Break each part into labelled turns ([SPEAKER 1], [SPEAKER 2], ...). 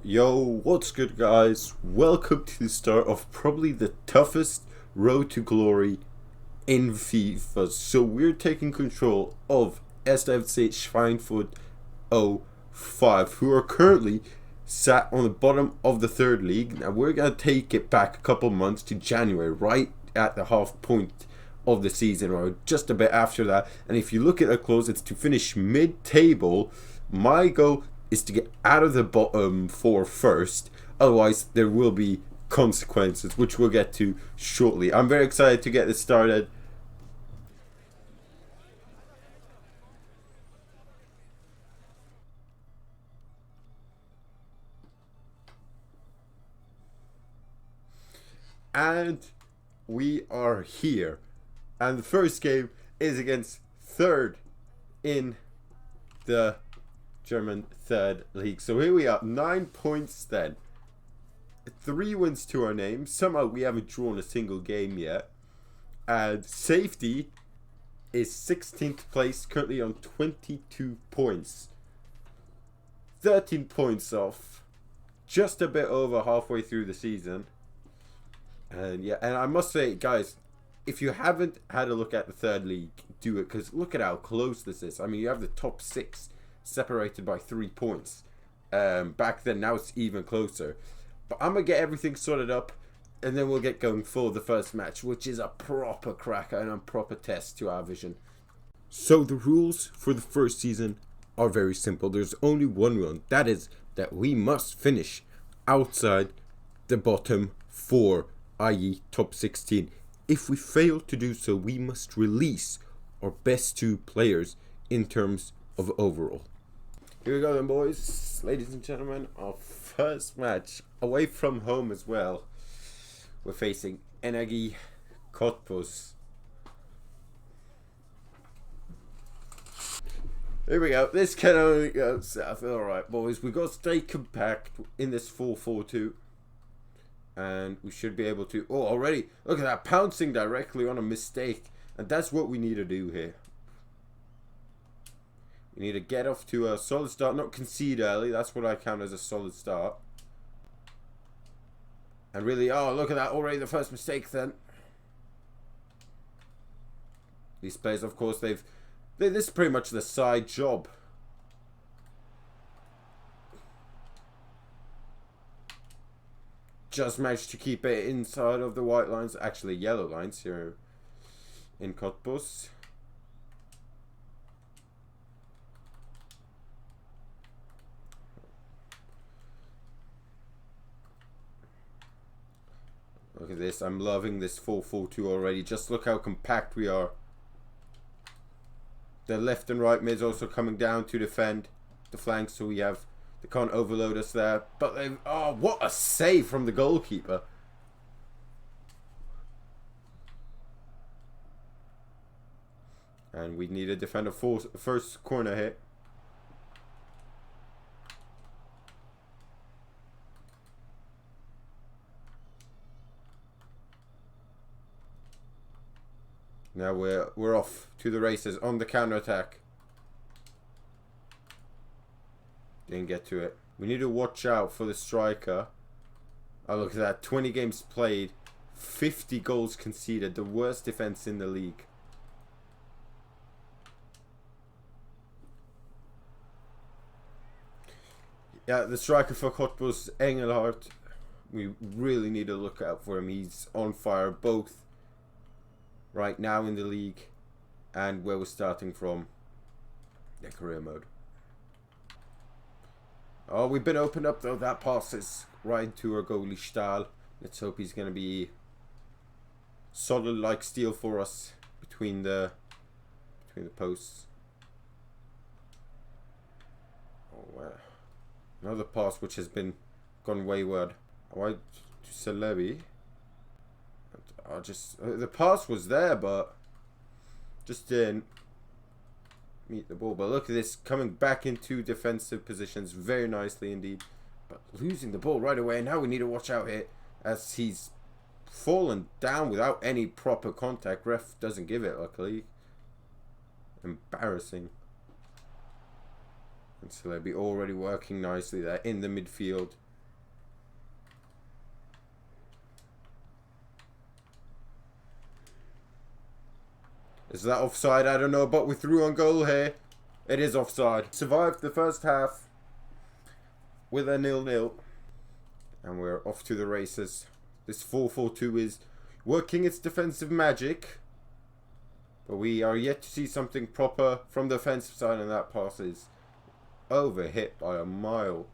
[SPEAKER 1] Yo, what's good, guys? Welcome to the start of probably the toughest road to glory in FIFA. So we're taking control of FC Schweinfurt 05, who are currently sat on the bottom of the third league. Now we're gonna take it back a couple months to January, right at the half point of the season, or just a bit after that. And if you look at the close, it's to finish mid-table. My goal is to get out of the bottom four first. Otherwise, there will be consequences, which we'll get to shortly. I'm very excited to get this started. And we are here. And the first game is against third in the German third league. So here we are, 9 points then. 3 wins to our name. Somehow we haven't drawn a single game yet. And safety is 16th place, currently on 22 points. 13 points off. Just a bit over halfway through the season. And yeah, and I must say, guys, if you haven't had a look at the third league, do it, because look at how close this is. I mean, you have the top 6 separated by 3 points. Back then, now it's even closer. But I'm going to get everything sorted up, and then we'll get going for the first match, which is a proper cracker and a proper test to our vision. So the rules for the first season are very simple. There's only one rule, that is that we must finish outside the bottom 4, i.e. top 16. If we fail to do so, we must release our best 2 players in terms of overall. Here we go then, boys. Ladies and gentlemen, our first match away from home as well. We're facing Energie Cottbus. Here we go. This can only go south. Alright, boys. We've got to stay compact in this 4-4-2. And we should be able to... Oh, already. Look at that. Pouncing directly on a mistake. And that's what we need to do here. We need to get off to a solid start. Not concede early. That's what I count as a solid start. And really... Oh, look at that. Already the first mistake then. These players, of course, this is pretty much the side job. Just managed to keep it inside of the white lines, actually yellow lines here in Cottbus. Look at this, I'm loving this 4-4-2 already. Just look how compact we are. The left and right mids also coming down to defend the flanks, so we have... They can't overload us there. But they've... Oh, what a save from the goalkeeper. And we need to defend a first corner hit. Now we're off to the races on the counter-attack. Didn't get to it. We need to watch out for the striker. Oh, look at that. 20 games played. 50 goals conceded. The worst defense in the league. Yeah, the striker for Cottbus, Engelhardt. We really need to look out for him. He's on fire both right now in the league and where we're starting from. Yeah, career mode. Oh, we've been opened up though. That pass is right to our goalie Stahl. Let's hope he's going to be solid like steel for us between the posts. Oh, wow. Another pass which has been gone wayward. Why to Celebi? The pass was there, but just didn't meet the ball. But look at this, coming back into defensive positions very nicely indeed, but losing the ball right away. And now we need to watch out here as he's fallen down without any proper contact. Ref doesn't give it, luckily. Embarrassing. And Celebi already working nicely there in the midfield. Is that offside? I don't know, but we're through on goal here. It is offside. Survived the first half with a 0-0. And we're off to the races. This 4-4-2 is working its defensive magic. But we are yet to see something proper from the offensive side, and that pass is overhit by a mile.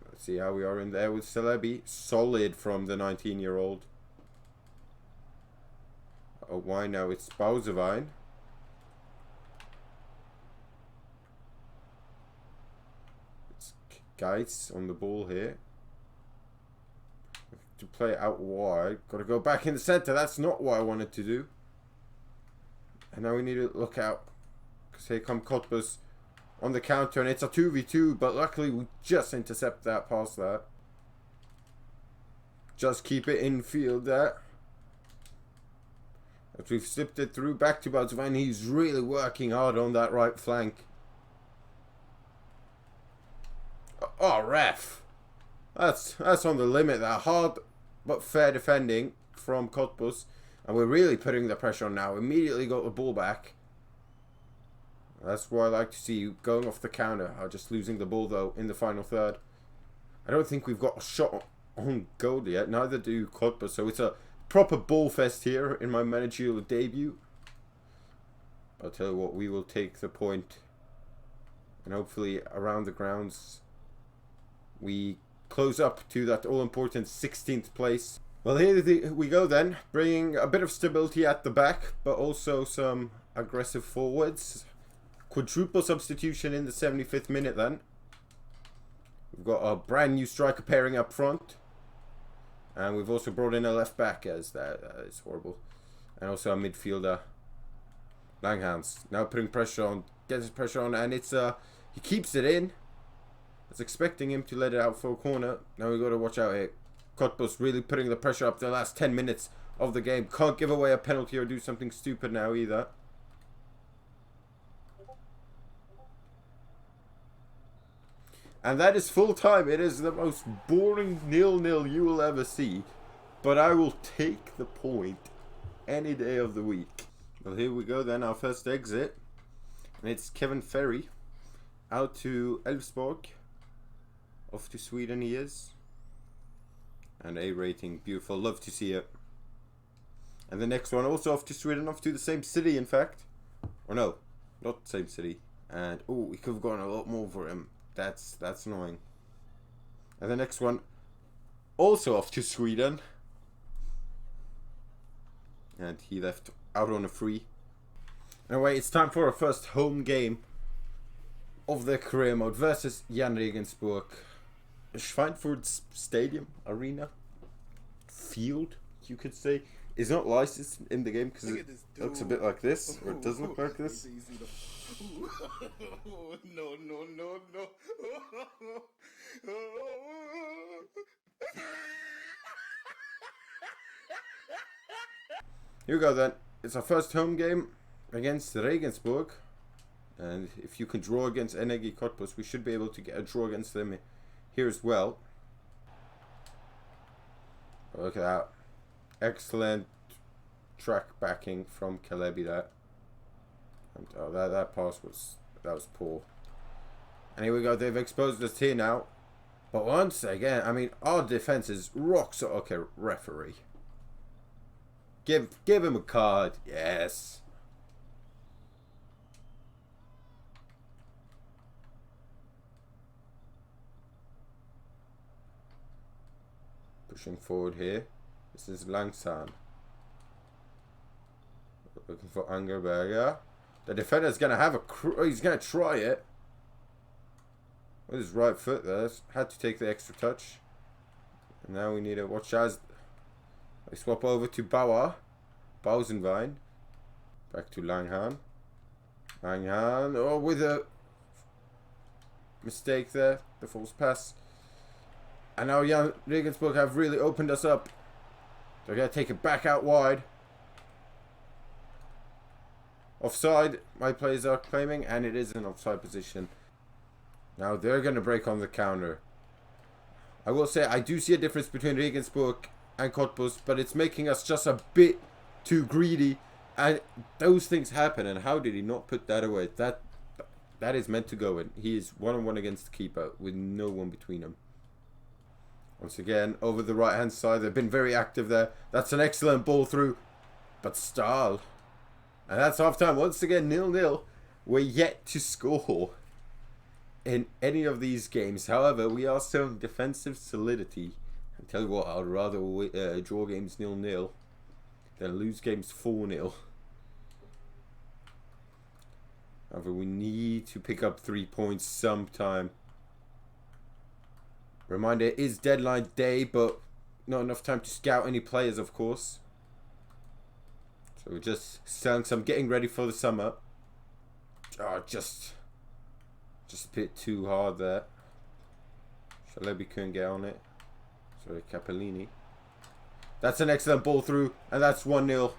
[SPEAKER 1] Let's see how we are in there with Celebi. Solid from the 19-year-old. Oh, why now? It's Bowservine. It's Geitz on the ball here. To play it out wide. Got to go back in the center. That's not what I wanted to do. And now we need to look out. Because here come Cottbus on the counter. And it's a 2v2. But luckily we just intercept that past that. Just keep it in field there. As we've slipped it through back to Bowservine. He's really working hard on that right flank. Oh, ref. That's on the limit. That hard but fair defending from Cottbus. And we're really putting the pressure on now. Immediately got the ball back. That's what I like to see, going off the counter. Just losing the ball though in the final third. I don't think we've got a shot on goal yet. Neither do Cottbus. So it's a proper ball fest here in my managerial debut. I'll tell you what, we will take the point. And hopefully around the grounds we close up to that all-important 16th place. Well, here we go then, bringing a bit of stability at the back, but also some aggressive forwards. Quadruple substitution in the 75th minute then. We've got a brand new striker pairing up front. And we've also brought in a left back, as that is horrible. And also a midfielder, Langhans. Now putting pressure on, gets his pressure on, and it's he keeps it in. I was expecting him to let it out for a corner. Now we got to watch out here. Cottbus really putting the pressure up the last 10 minutes of the game. Can't give away a penalty or do something stupid now either. And that is full time. It is the most boring 0-0 you will ever see. But I will take the point any day of the week. Well, here we go then. Our first exit. And it's Kevin Ferry. Out to Elfsborg. Off to Sweden he is. And A rating. Beautiful. Love to see it. And the next one also off to Sweden. Off to the same city in fact. Or no. Not the same city. And oh, we could have gone a lot more for him. That's annoying. And the next one also off to Sweden. And he left out on a free. Anyway, it's time for our first home game of the career mode versus Jan Regensburg. Schweinfurt Stadium, arena, field, you could say, is not licensed in the game because it looks a bit like this, or it doesn't look like this.
[SPEAKER 2] No.
[SPEAKER 1] Here we go then. It's our first home game against Regensburg. And if you can draw against Energie Cottbus, we should be able to get a draw against them here as well. Look at that. Excellent track backing from Celebi there. And, oh, that pass was poor. And here we go. They've exposed us here now. But once again, I mean, our defense is rock solid. Okay, referee. Give him a card. Yes. Pushing forward here. This is Langsan. Looking for Angerberger. The defender's going to have he's going to try it. With his right foot there. Had to take the extra touch. And now we need to watch as we swap over to Bausenwein. Back to Langhan. Oh, with a mistake there. The false pass. And now Jan Regensburg have really opened us up. They're going to take it back out wide. Offside, my players are claiming, and it is an offside position. Now they're going to break on the counter. I will say I do see a difference between Regensburg and Cottbus, but it's making us just a bit too greedy. And those things happen, and how did he not put that away? That is meant to go in. He is 1-on-1 against the keeper with no one between them. Once again, over the right-hand side. They've been very active there. That's an excellent ball through. But Stahl. And that's half-time. Once again, 0-0. We're yet to score in any of these games. However, we are showing defensive solidity. I tell you what, I'd rather draw games 0-0 than lose games 4-0. However, we need to pick up 3 points sometime. Reminder, it is deadline day, but not enough time to scout any players, of course. So we're just selling some, getting ready for the summer. Oh, just a bit too hard there. Shalebi couldn't get on it. Sorry, Capellini. That's an excellent ball through, and that's 1-0.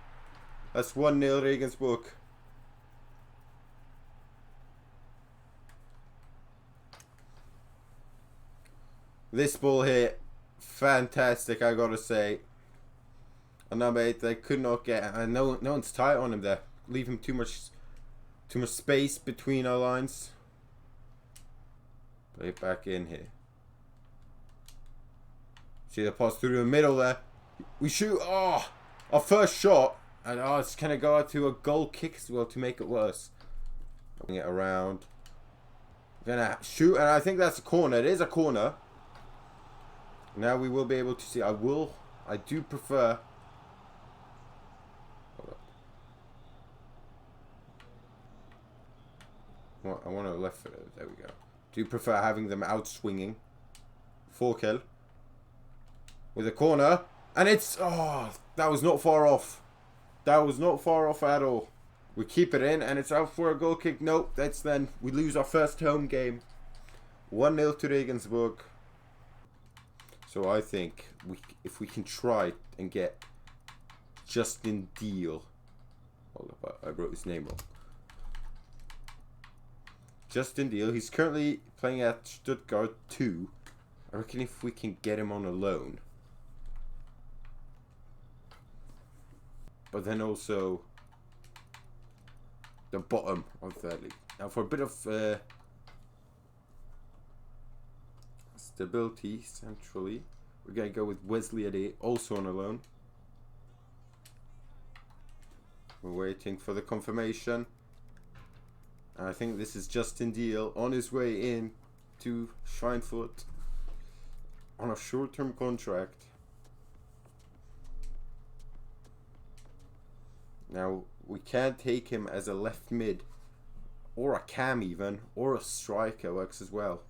[SPEAKER 1] That's 1-0 Regensburg. This ball here, fantastic, I gotta say. A number 8, they could not get, and no one's tight on him there. Leave him too much space between our lines. Play it back in here. See the pass through the middle there. We shoot. Oh, our first shot, and it's gonna go out to a goal kick as well to make it worse. Bring it around. Gonna shoot, and I think that's a corner. It is a corner. Now we will be able to see. I do prefer. Hold up. I want a left footer. There we go. Do prefer having them out swinging. Forkel. With a corner. And it's. Oh, that was not far off. That was not far off at all. We keep it in, and it's out for a goal kick. Nope, that's then. We lose our first home game. 1-0 to Regensburg. So I think if we can try and get Justin Deal. Hold up, I wrote his name wrong. Justin Deal. He's currently playing at Stuttgart 2. I reckon if we can get him on a loan. But then also the bottom of third league. Now for a bit of stability centrally, we're going to go with Wesley Ade, also on a loan. We're waiting for the confirmation. And I think this is Justin Deal on his way in to Schweinfurt on a short-term contract. Now, we can take him as a left mid, or a cam even, or a striker works as well.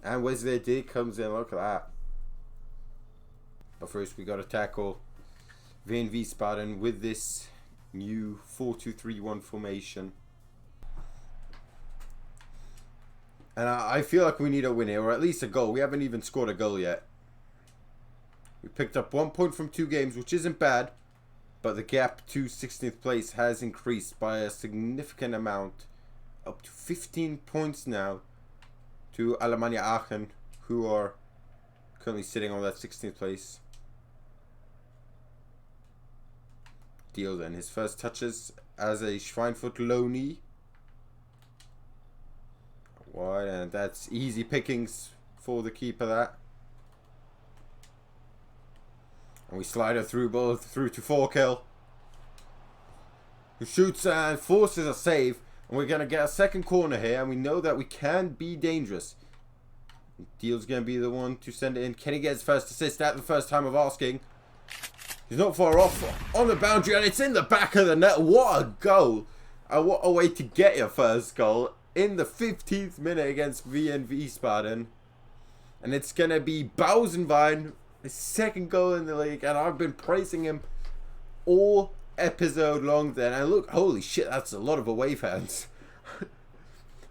[SPEAKER 1] And Wesley D comes in, look at that. But first we got to tackle 1.Fc Schweinfurt with this new 4-2-3-1 formation. And I feel like we need a win here, or at least a goal. We haven't even scored a goal yet. We picked up 1 point from 2 games, which isn't bad. But the gap to 16th place has increased by a significant amount. Up to 15 points now to Alemannia Aachen, who are currently sitting on that 16th place. Deal then. His first touches as a Schweinfurt loanee. Wide, and that's easy pickings for the keeper, that. And we slide a through ball through to Forkel, who shoots and forces a save. And we're going to get a second corner here, and we know that we can be dangerous. Deal's going to be the one to send it in. Can he get his first assist at the first time of asking? He's not far off on the boundary, and it's in the back of the net. What a goal. And what a way to get your first goal in the 15th minute against 1.Fc Schweinfurt. And it's going to be Bausenwein, his second goal in the league, and I've been praising him all episode long then. And look, holy shit, that's a lot of away fans.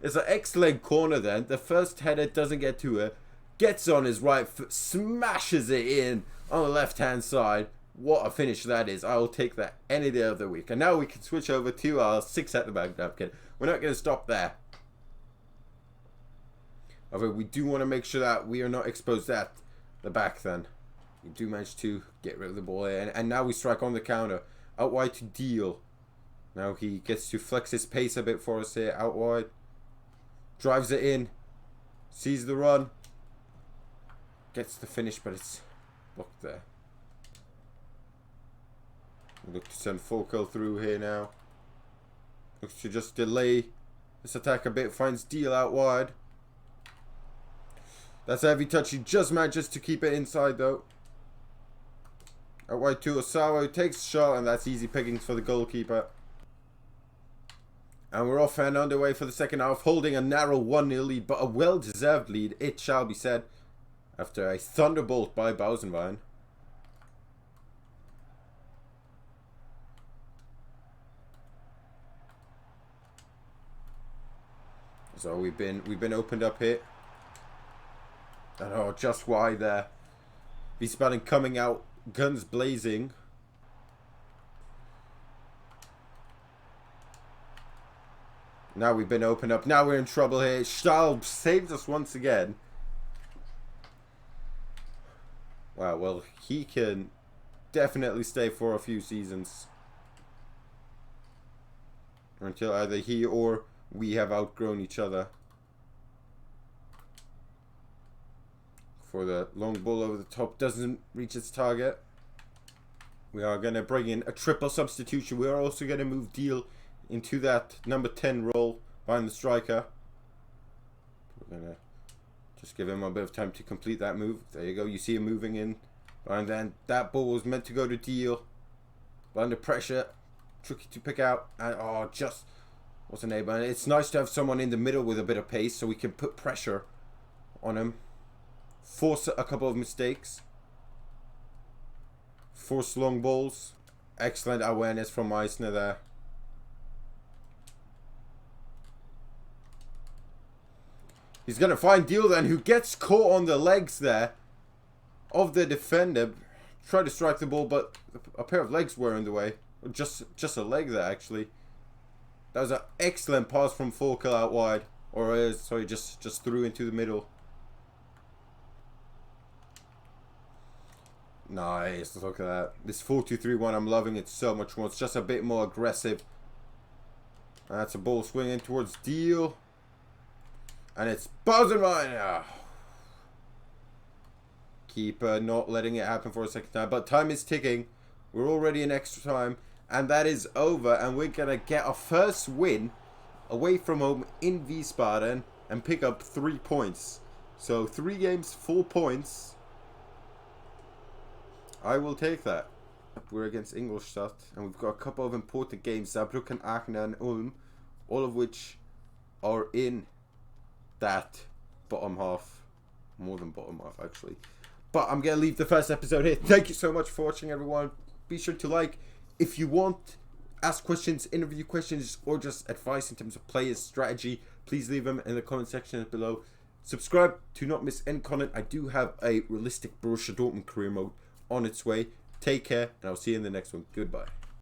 [SPEAKER 1] It's an excellent corner then. The first header doesn't get to it. Gets on his right foot, smashes it in on the left hand side. What a finish that is. I will take that any day of the week. And now we can switch over to our 6 at the back napkin. We're not going to stop there. However, we do want to make sure that we are not exposed at the back then. We do manage to get rid of the ball here. And now we strike on the counter. Out wide to Deal. Now he gets to flex his pace a bit for us here. Out wide. Drives it in. Sees the run. Gets the finish, but it's blocked there. We look to send Focal through here now. Looks to just delay this attack a bit. Finds Deal out wide. That's a heavy touch. He just manages to keep it inside though. Out wide to Osawa. Takes a shot, and that's easy pickings for the goalkeeper. And we're off and underway for the second half, holding a narrow 1-0 lead, but a well-deserved lead, it shall be said, after a thunderbolt by Bausenwein. So we've been opened up here. And oh, just wide there. Wiesbaden coming out, guns blazing. Now we've been opened up. Now we're in trouble here. Stahl saves us once again. Wow, well, he can definitely stay for a few seasons. Until either he or we have outgrown each other. For the long ball over the top. Doesn't reach its target. We are going to bring in a triple substitution. We are also going to move Deal into that number 10 role behind the striker. We're going to just give him a bit of time to complete that move. There you go. You see him moving in. And then that ball was meant to go to Deal. But under pressure. Tricky to pick out. And oh, just wasn't able. And it's nice to have someone in the middle with a bit of pace so we can put pressure on him. Force a couple of mistakes. Force long balls. Excellent awareness from Meissner there. He's going to find Deal then, who gets caught on the legs there of the defender. Tried to strike the ball, but a pair of legs were in the way. Or just a leg there, actually. That was an excellent pass from Focal out wide. Or, sorry, just threw into the middle. Nice, look at that. This 4-2-3-1, I'm loving it so much more. It's just a bit more aggressive. That's a ball swinging towards Deal. And it's Bausenwein. Keeper not letting it happen for a second time. But time is ticking. We're already in extra time. And that is over. And we're going to get our first win away from home in Wiesbaden. And pick up 3 points. So 3 games, 4 points. I will take that. We're against Ingolstadt. And we've got a couple of important games. Saarbrücken, Aachen and Ulm. All of which are in that bottom half. More than bottom half, actually. But I'm going to leave the first episode here. Thank you so much for watching, everyone. Be sure to like. If you want, ask questions, interview questions, or just advice in terms of players' strategy, please leave them in the comment section below. Subscribe to not miss any content. I do have a realistic Borussia Dortmund career mode on its way. Take care, and I'll see you in the next one. Goodbye.